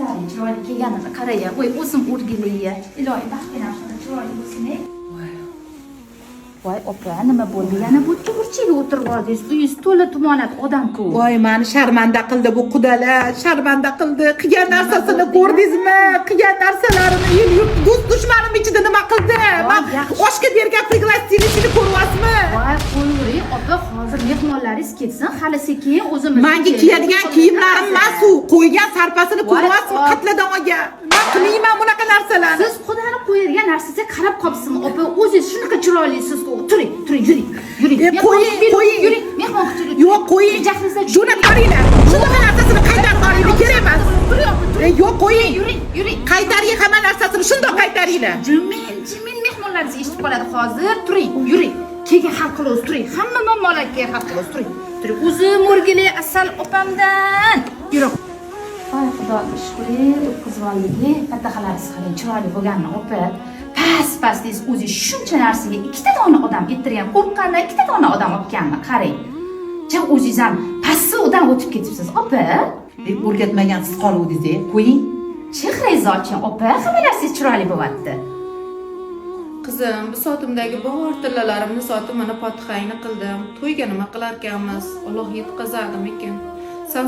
qaytari chiroyli kelganini qaraya. Voy, o'zim o'rgilaya. Ilohi baxtdan shunday chiroyli bo'lsin-ey. Voy, opa, nima bo'ldi? Yana bu burchiga o'tirib oldingiz. Uyingiz to'la tumonat odam-ku. Voy, meni sharmanda qildi bu qudalar, sharmanda qildi. Qilgan narsasini ko'rdingizmi? Qilgan narsalarini yil-yurt dushmanim ichida nima qildi? Men oshga bergan пригласительныйni ko'ryapsizmi? Voy, qo'ying, opa, hozir mehmonlaringiz ketsin, hali sekin o'zimiz. Menga kiyadigan kiyimlarim emas-u, qo'ygan sarpasini ko'ryapsizmi qatladomaga? Men qilmayman bunaqa narsalarni. Siz xudoning qo'yadigan narsaga qarab qolibsizmi? Opa, o'zingiz shunaqa chiroylisiz-ku. Turing, yuring. Qo'ying. Yuring, mehmon kutib. Yo'q, qo'ying. Jo'nab qaringlar. Shunaqa narsasini qaytarib qo'ying, kerak emas. Yo'q, qo'ying. Yuring. Qaytaring hamma narsasini, shundoq qaytaringlar. Jimin mehmonlaringiz eshitib qoladi hozir. Turing, yuring. Keyin hal qilamiz, turing. Hamma muammolarga keyin hal qilamiz, turing. O'zim o'rgili asal opamdan. Yuring. Voy, xudoga shukr, qiz volligi, kattaxalaringiz qalin chiroyli bo'lganini opa. Pas deyiz, o'zi shuncha narsaga ikkita dona odam ettirgan, qo'rqqanda ikkita dona odam olganini qarang. Jam o'zingiz ham pastdan o'tib ketibsiz, opa. Deb o'rgatmagansiz qoluvdingiz, qo'ying. Chehrangizni oching, opa, hamma narsangiz chiroyli bo'lyapti. Qizim, bu sotimdagi bor tillalarimni sotib, mana potixangni qildim. To'yga nima qilar ekanmiz? Alloh yetkazadimi ekan? Sen